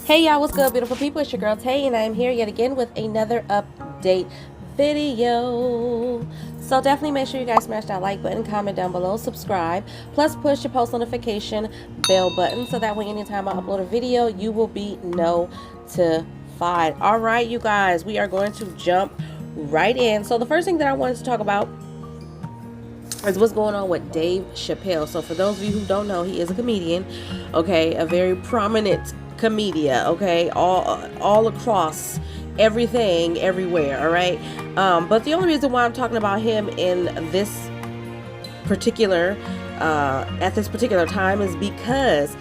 Hey y'all, what's good, beautiful people? It's your girl Tay, and I'm here yet again with another update video. So definitely make sure you guys smash that like button, comment down below, subscribe, plus push your post notification bell button so that way anytime I upload a video, you will be notified. All right, you guys, we are going to jump right in. So the first thing that I wanted to talk about is what's going on with Dave Chappelle. So for those of you who don't know, he is a comedian, okay, a very prominent comedian, okay, all across everything, everywhere, all right. But the only reason why I'm talking about him in this particular at this particular time is because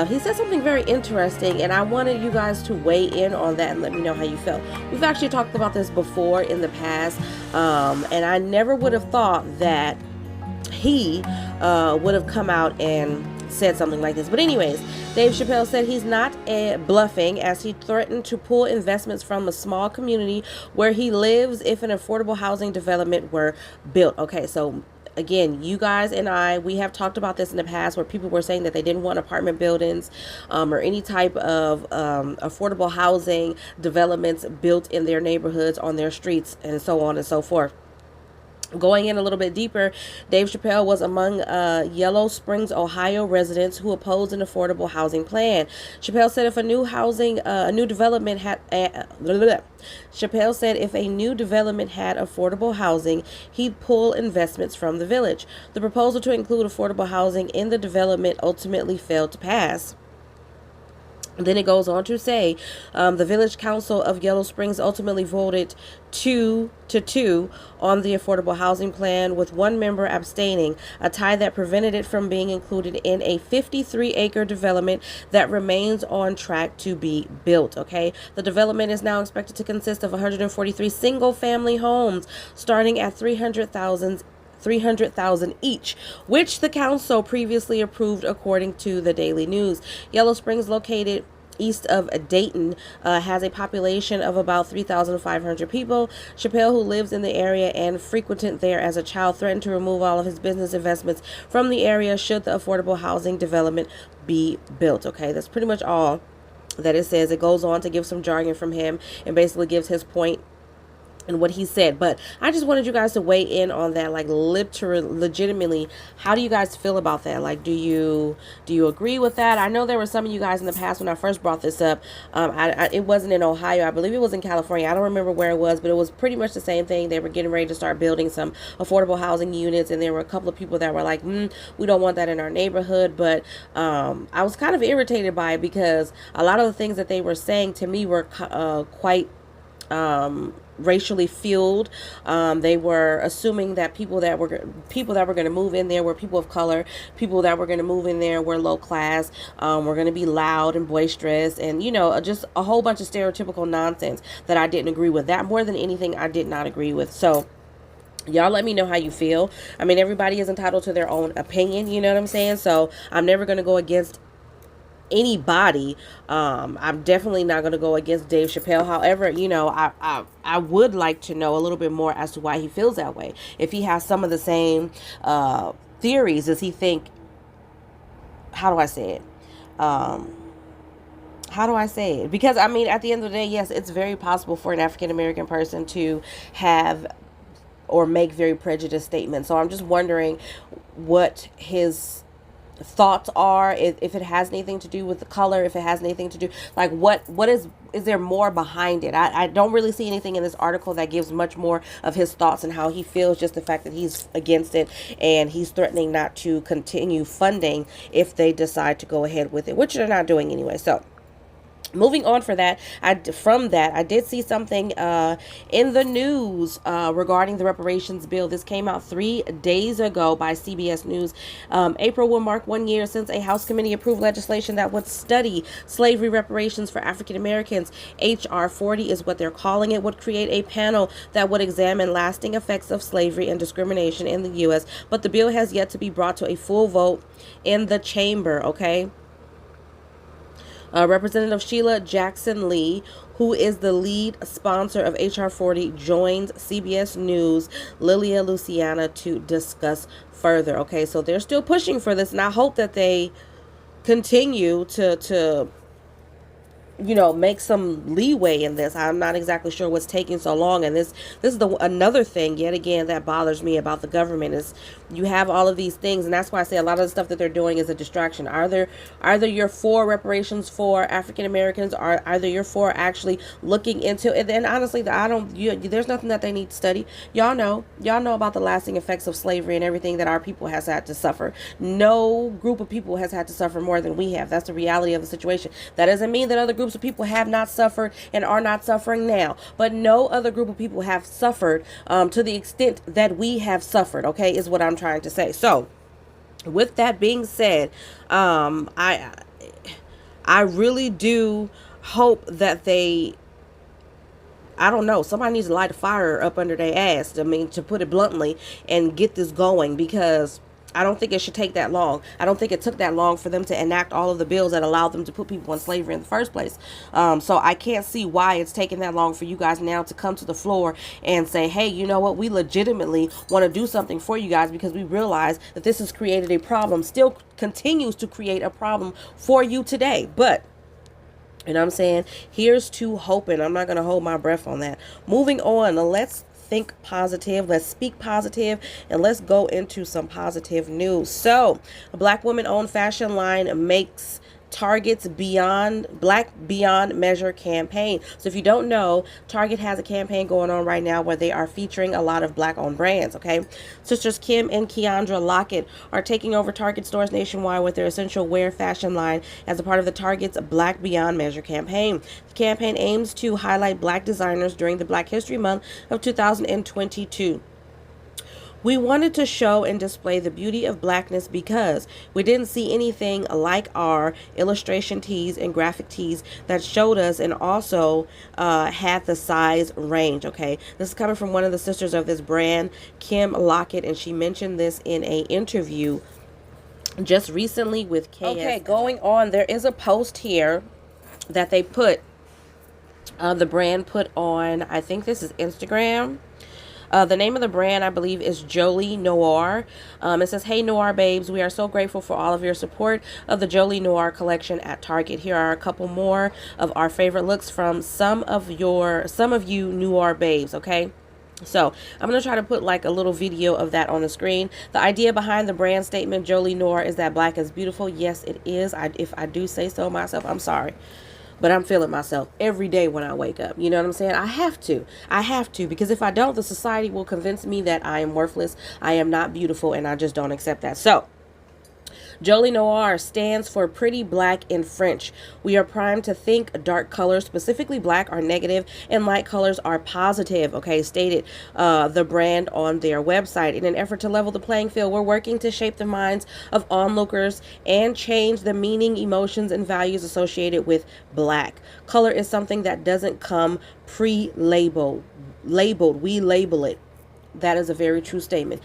he said something very interesting, and I wanted you guys to weigh in on that and let me know how you felt. We've actually talked about this before in the past, and I never would have thought that he would have come out and said something like this. But anyways, Dave Chappelle said he's not bluffing, as he threatened to pull investments from a small community where he lives if an affordable housing development were built. Okay, so again, you guys and we have talked about this in the past, where people were saying that they didn't want apartment buildings or any type of affordable housing developments built in their neighborhoods, on their streets, and so on and so forth. Going in a little bit deeper, Dave Chappelle was among Yellow Springs, Ohio residents who opposed an affordable housing plan. Chappelle said if a new development had affordable housing, he'd pull investments from the village. The proposal to include affordable housing in the development ultimately failed to pass. Then it goes on to say the village council of Yellow Springs ultimately voted 2-2 on the affordable housing plan, with one member abstaining, a tie that prevented it from being included in a 53-acre development that remains on track to be built. Okay, the development is now expected to consist of 143 single-family homes, starting at $300,000 each, which the council previously approved, according to the Daily News. Yellow Springs, located east of Dayton, has a population of about 3,500 people. Chappelle, who lives in the area and frequented there as a child, threatened to remove all of his business investments from the area should the affordable housing development be built. Okay, that's pretty much all that it says. It goes on to give some jargon from him and basically gives his point and what he said. But I just wanted you guys to weigh in on that, like legitimately, how do you guys feel about that? Like, do you agree with that? I know there were some of you guys in the past when I first brought this up. It wasn't in Ohio, I believe it was in California. I don't remember where it was, but it was pretty much the same thing. They were getting ready to start building some affordable housing units, and there were a couple of people that were like, we don't want that in our neighborhood. But I was kind of irritated by it, because a lot of the things that they were saying to me were quite racially fueled. They were assuming that people that were going to move in there were people of color. People that were going to move in there were low class. Were going to be loud and boisterous, and just a whole bunch of stereotypical nonsense that I didn't agree with. That, more than anything, I did not agree with. So y'all let me know how you feel. I mean, everybody is entitled to their own opinion, you know what I'm saying? So I'm never going to go against anybody. I'm definitely not going to go against Dave Chappelle. However, I would like to know a little bit more as to why he feels that way. If he has some of the same theories, does he think, how do I say it? Because, I mean, at the end of the day, yes, it's very possible for an African American person to have or make very prejudiced statements. So I'm just wondering what his thoughts are, if it has anything to do with the color, if it has anything to do, like, what is there more behind it? I don't really see anything in this article that gives much more of his thoughts and how he feels, just the fact that he's against it and he's threatening not to continue funding if they decide to go ahead with it, which they're not doing anyway. So moving on from that, I did see something in the news regarding the Reparations Bill. This came out 3 days ago by CBS News. April will mark 1 year since a House committee approved legislation that would study slavery reparations for African Americans. H.R. 40 is what they're calling it, would create a panel that would examine lasting effects of slavery and discrimination in the U.S., but the bill has yet to be brought to a full vote in the chamber, okay? Representative Sheila Jackson Lee, who is the lead sponsor of H.R. 40, joins CBS News' Lilia Luciana to discuss further. Okay, so they're still pushing for this, and I hope that they continue to make some leeway in this. I'm not exactly sure what's taking so long. And this is the another thing yet again that bothers me about the government is you have all of these things, and that's why I say a lot of the stuff that they're doing is a distraction. Either you're for reparations for African Americans, or either you're for actually looking into it. And honestly, there's nothing that they need to study. Y'all know about the lasting effects of slavery and everything that our people has had to suffer. No group of people has had to suffer more than we have. That's the reality of the situation. That doesn't mean that other groups of people have not suffered and are not suffering now, but no other group of people have suffered to the extent that we have suffered, okay, is what I'm trying to say. So with that being said, I really do hope that I don't know, somebody needs to light a fire up under their ass, to put it bluntly, and get this going, because I don't think it should take that long. I don't think it took that long for them to enact all of the bills that allowed them to put people in slavery in the first place. So I can't see why it's taking that long for you guys now to come to the floor and say, hey, you know what? We legitimately want to do something for you guys because we realize that this has created a problem, still continues to create a problem for you today. But I'm saying, here's to hoping. I'm not going to hold my breath on that. Moving on, let's think positive, let's speak positive, and let's go into some positive news. So a Black woman-owned fashion line makes Target's Black Beyond Measure campaign. So if you don't know, Target has a campaign going on right now where they are featuring a lot of Black-owned brands, okay? Sisters Kim and Keandra Lockett are taking over Target stores nationwide with their essential wear fashion line as a part of the Target's Black Beyond Measure campaign. The campaign aims to highlight Black designers during the Black History Month of 2022. We wanted to show and display the beauty of Blackness because we didn't see anything like our illustration tees and graphic tees that showed us, and also had the size range, okay? This is coming from one of the sisters of this brand, Kim Lockett, and she mentioned this in a interview just recently with KS. Okay, going on, there is a post here that they put, the brand put on, I think this is Instagram. The name of the brand, I believe, is Jolie Noir. It says, "Hey Noir babes, we are so grateful for all of your support of the Jolie Noir collection at Target. Here are a couple more of our favorite looks from some of you Noir babes." Okay. So I'm going to try to put like a little video of that on the screen. The idea behind the brand statement, Jolie Noir, is that Black is beautiful. Yes, it is. If I do say so myself, I'm sorry. But I'm feeling myself every day when I wake up. You know what I'm saying? I have to, because if I don't, the society will convince me that I am worthless, I am not beautiful, and I just don't accept that. So Jolie Noir stands for pretty black in French. We are primed to think dark colors, specifically black, are negative and light colors are positive, okay, stated the brand on their website. In an effort to level the playing field, we're working to shape the minds of onlookers and change the meaning, emotions, and values associated with black. Color is something that doesn't come pre-labeled. We label it. That is a very true statement.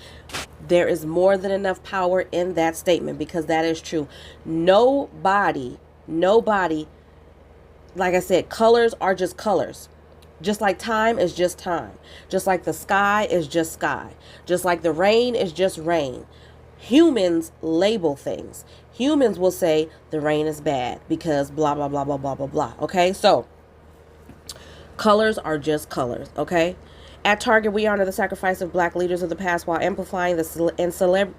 There is more than enough power in that statement, because that is true. Nobody, like I said, colors are just colors. Just like time is just time. Just like the sky is just sky. Just like the rain is just rain. Humans label things. Humans will say the rain is bad because blah, blah, blah, blah, blah, blah, blah. Okay, so colors are just colors, okay? At Target, we honor the sacrifice of Black leaders of the past while amplifying and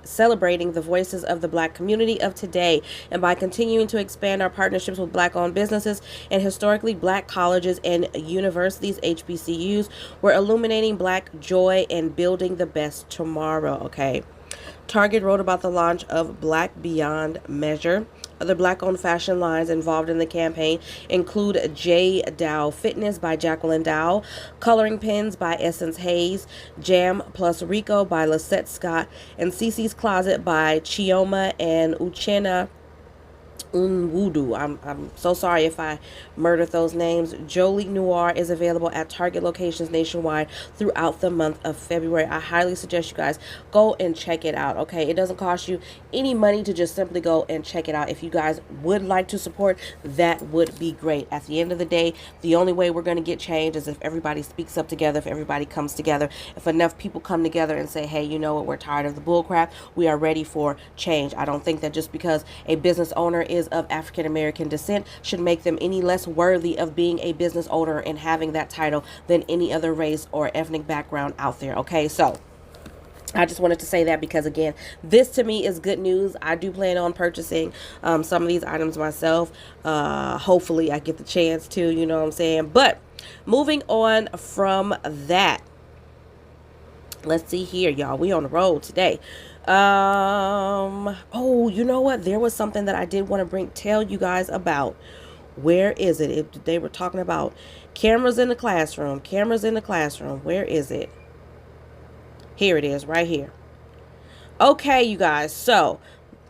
celebrating the voices of the Black community of today. And by continuing to expand our partnerships with Black-owned businesses and historically Black colleges and universities, HBCUs, we're illuminating Black joy and building the best tomorrow, okay? Target wrote about the launch of Black Beyond Measure. Other Black-owned fashion lines involved in the campaign include J. Dow Fitness by Jacqueline Dow, Coloring Pens by Essence Hayes, Jam Plus Rico by Lisette Scott, and Cece's Closet by Chioma and Uchenna Unwudu. I'm so sorry if I murdered those names. Jolie Noir is available at Target locations nationwide throughout the month of February. I highly suggest you guys go and check it out, okay? It doesn't cost you any money to just simply go and check it out. If you guys would like to support, that would be great. At the end of the day, the only way we're going to get change is if everybody speaks up together, if everybody comes together, if enough people come together and say, hey, you know what, we're tired of the bull crap, we are ready for change. I don't think that just because a business owner is is of African American descent should make them any less worthy of being a business owner and having that title than any other race or ethnic background out there. Okay, so I just wanted to say that because, again, this to me is good news. I do plan on purchasing some of these items myself. Hopefully I get the chance to, you know what I'm saying? But moving on from that, let's see here, y'all. We on the road today. Oh, you know what? There was something that I did want to tell you guys about. Where is it? They were talking about cameras in the classroom. Cameras in the classroom. Where is it? Here it is, right here. Okay, you guys. So,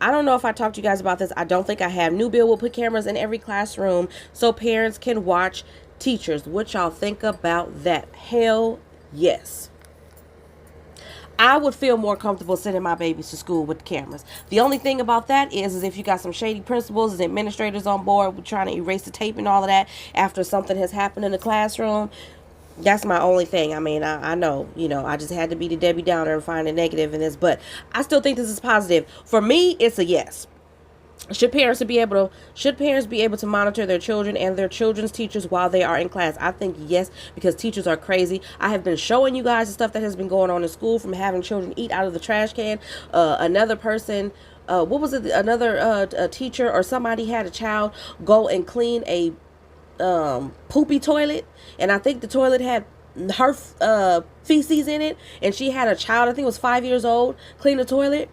I don't know if I talked to you guys about this. I don't think I have. New bill will put cameras in every classroom so parents can watch teachers. What y'all think about that? Hell yes. I would feel more comfortable sending my babies to school with the cameras. The only thing about that is if you got some shady principals and administrators on board trying to erase the tape and all of that after something has happened in the classroom. That's my only thing. I mean, I know, I just had to be the Debbie Downer and find a negative in this, but I still think this is positive. For me, it's a yes. Should parents be able to monitor their children and their children's teachers while they are in class? I think yes, because teachers are crazy. I have been showing you guys the stuff that has been going on in school, from having children eat out of the trash can. Another person, what was it? Another teacher or somebody had a child go and clean a poopy toilet, and I think the toilet had her feces in it, and she had a child, I think it was 5 years old, clean the toilet.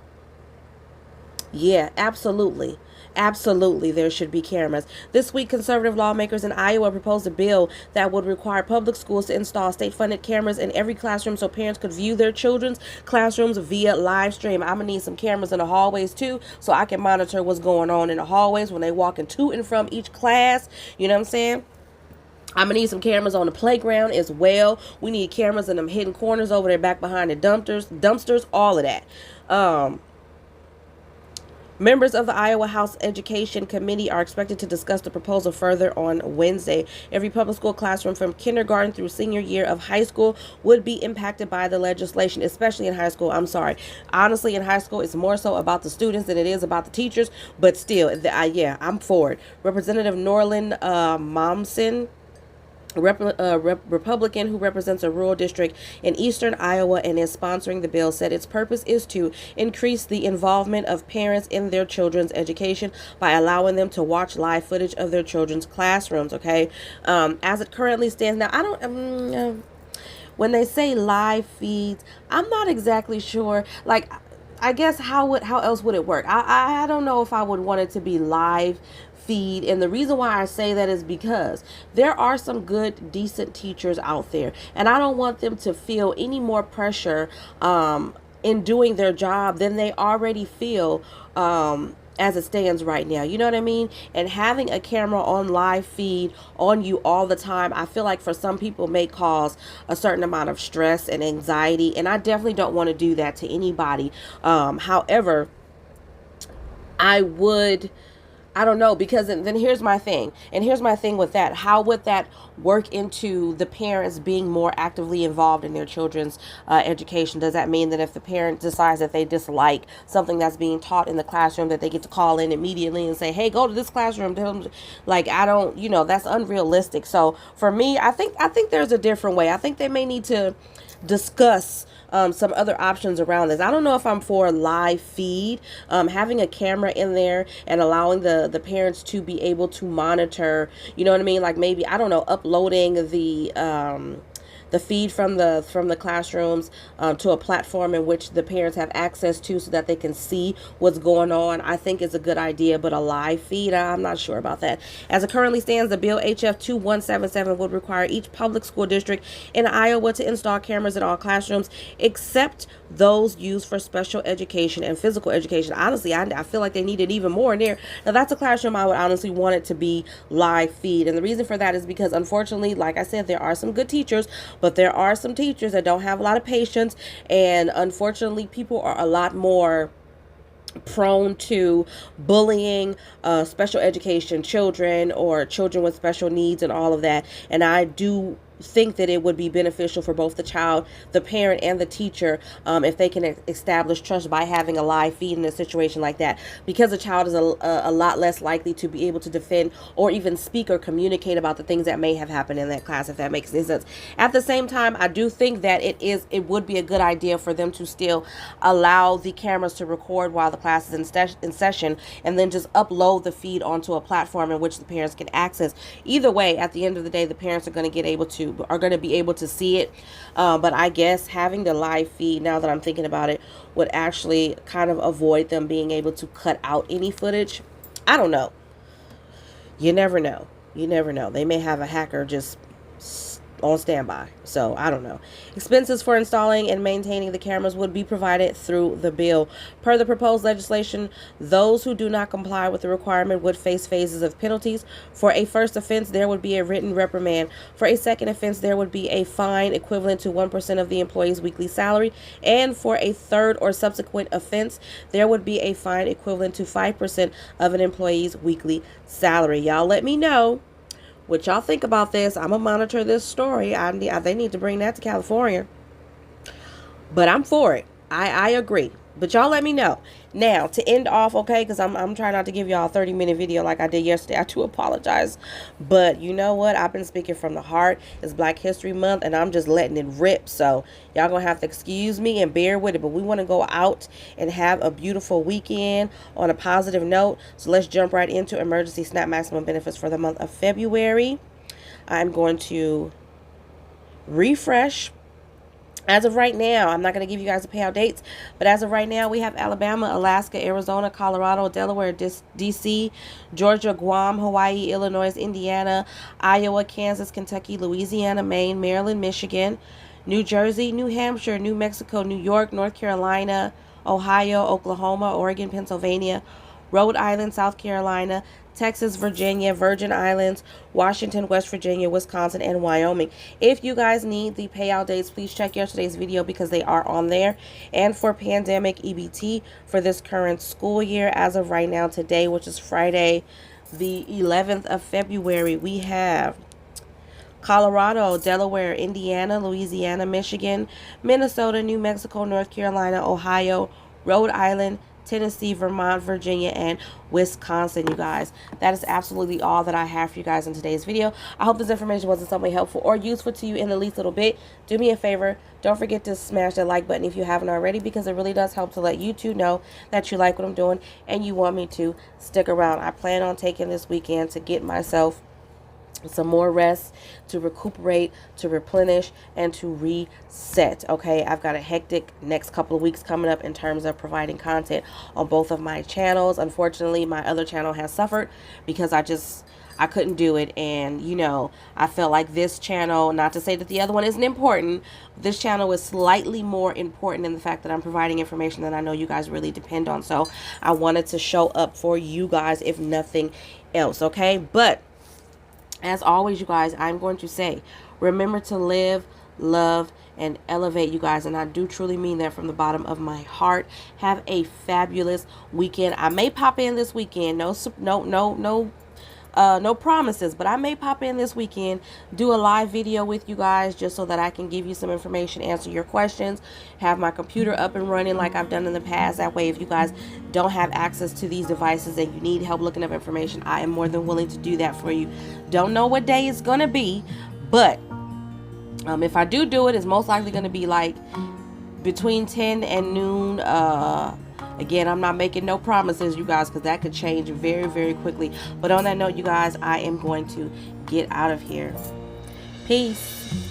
Yeah, absolutely. Absolutely, there should be cameras. This week, conservative lawmakers in Iowa proposed a bill that would require public schools to install state-funded cameras in every classroom so parents could view their children's classrooms via live stream. I'm going to need some cameras in the hallways, too, so I can monitor what's going on in the hallways when they walking to and from each class. You know what I'm saying? I'm going to need some cameras on the playground as well. We need cameras in them hidden corners over there back behind the dumpsters, all of that. Members of the Iowa House Education Committee are expected to discuss the proposal further on Wednesday. Every public school classroom from kindergarten through senior year of high school would be impacted by the legislation, especially in high school. I'm sorry. Honestly, in high school, it's more so about the students than it is about the teachers. But still, yeah, I'm for it. Representative Norlin Momsen, Republican who represents a rural district in eastern Iowa and is sponsoring the bill, said its purpose is to increase the involvement of parents in their children's education by allowing them to watch live footage of their children's classrooms. Okay, as it currently stands now, I don't. When they say live feeds, I'm not exactly sure. Like, I guess how else would it work? I don't know if I would want it to be live feed. And the reason why I say that is because there are some good, decent teachers out there, and I don't want them to feel any more pressure in doing their job than they already feel as it stands right now. You know what I mean? And having a camera on live feed on you all the time, I feel like for some people may cause a certain amount of stress and anxiety, and I definitely don't want to do that to anybody. However, I don't know, because then here's my thing. And here's my thing with that. How would that work into the parents being more actively involved in their children's education? Does that mean that if the parent decides that they dislike something that's being taught in the classroom, that they get to call in immediately and say, hey, go to this classroom? Like, I don't, that's unrealistic. So for me, I think there's a different way. I think they may need to discuss some other options around this. I don't know if I'm for a live feed, having a camera in there and allowing the parents to be able to monitor, you know what I mean? Like, maybe, I don't know, uploading the feed from the classrooms to a platform in which the parents have access to so that they can see what's going on. I think is a good idea, but a live feed, I'm not sure about that. As it currently stands, the bill HF 2177 would require each public school district in Iowa to install cameras in all classrooms except those used for special education and physical education. Honestly, I feel like they needed even more in there. Now, that's a classroom I would honestly want it to be live feed. And the reason for that is because, unfortunately, like I said, there are some good teachers, but there are some teachers that don't have a lot of patience. And unfortunately, people are a lot more prone to bullying special education children or children with special needs and all of that. And I do think that it would be beneficial for both the child, the parent, and the teacher if they can establish trust by having a live feed in a situation like that, because the child is a lot less likely to be able to defend or even speak or communicate about the things that may have happened in that class, if that makes any sense. At the same time, I do think that it would be a good idea for them to still allow the cameras to record while the class is in session, and then just upload the feed onto a platform in which the parents can access. Either way, at the end of the day, the parents are going to be able to see it. But I guess having the live feed, now that I'm thinking about it, would actually kind of avoid them being able to cut out any footage. I don't know. You never know. You never know. They may have a hacker just on standby. So I don't know. Expenses for installing and maintaining the cameras would be provided through the bill. Per the proposed legislation, those who do not comply with the requirement would face phases of penalties. For a first offense, there would be a written reprimand. For a second offense, there would be a fine equivalent to 1% of the employee's weekly salary. And for a third or subsequent offense, there would be a fine equivalent to 5% of an employee's weekly salary. Y'all let me know what y'all think about this. I'm going to monitor this story. They need to bring that to California. But I'm for it. I agree. But y'all let me know. Now, to end off, okay, because I'm trying not to give y'all a 30-minute video like I did yesterday. I do apologize. But you know what? I've been speaking from the heart. It's Black History Month, and I'm just letting it rip. So y'all going to have to excuse me and bear with it. But we want to go out and have a beautiful weekend on a positive note. So let's jump right into emergency SNAP maximum benefits for the month of February. I'm going to refresh. As of right now, I'm not going to give you guys the payout dates, but as of right now, we have Alabama, Alaska, Arizona, Colorado, Delaware, D.C., Georgia, Guam, Hawaii, Illinois, Indiana, Iowa, Kansas, Kentucky, Louisiana, Maine, Maryland, Michigan, New Jersey, New Hampshire, New Mexico, New York, North Carolina, Ohio, Oklahoma, Oregon, Pennsylvania, Rhode Island, South Carolina, Texas, Virginia, Virgin Islands, Washington, West Virginia, Wisconsin, and Wyoming. If you guys need the payout dates, please check yesterday's video because they are on there. And for pandemic EBT for this current school year, as of right now today, which is Friday, the 11th of February, we have Colorado, Delaware, Indiana, Louisiana, Michigan, Minnesota, New Mexico, North Carolina, Ohio, Rhode Island, Tennessee, Vermont, Virginia, and Wisconsin, you guys. That is absolutely all that I have for you guys in today's video. I hope this information was in some way helpful or useful to you in the least little bit. Do me a favor. Don't forget to smash that like button if you haven't already, because it really does help to let YouTube know that you like what I'm doing and you want me to stick around. I plan on taking this weekend to get myself some more rest, to recuperate, to replenish, and to reset. Okay, I've got a hectic next couple of weeks coming up in terms of providing content on both of my channels. Unfortunately, my other channel has suffered because I couldn't do it. And you know, I felt like this channel, not to say that the other one isn't important, this channel is slightly more important in the fact that I'm providing information that I know you guys really depend on. So I wanted to show up for you guys, if nothing else. Okay, but as always, you guys, I'm going to say, remember to live, love, and elevate, you guys. And I do truly mean that from the bottom of my heart. Have a fabulous weekend. I may pop in this weekend. No promises, but I may pop in this weekend, do a live video with you guys just so that I can give you some information, answer your questions, have my computer up and running like I've done in the past. That way, if you guys don't have access to these devices and you need help looking up information, I am more than willing to do that for you. Don't know what day it's going to be, but if I do it, it's most likely going to be like between 10 and noon. Again, I'm not making no promises, you guys, because that could change very, very quickly. But on that note, you guys, I am going to get out of here. Peace.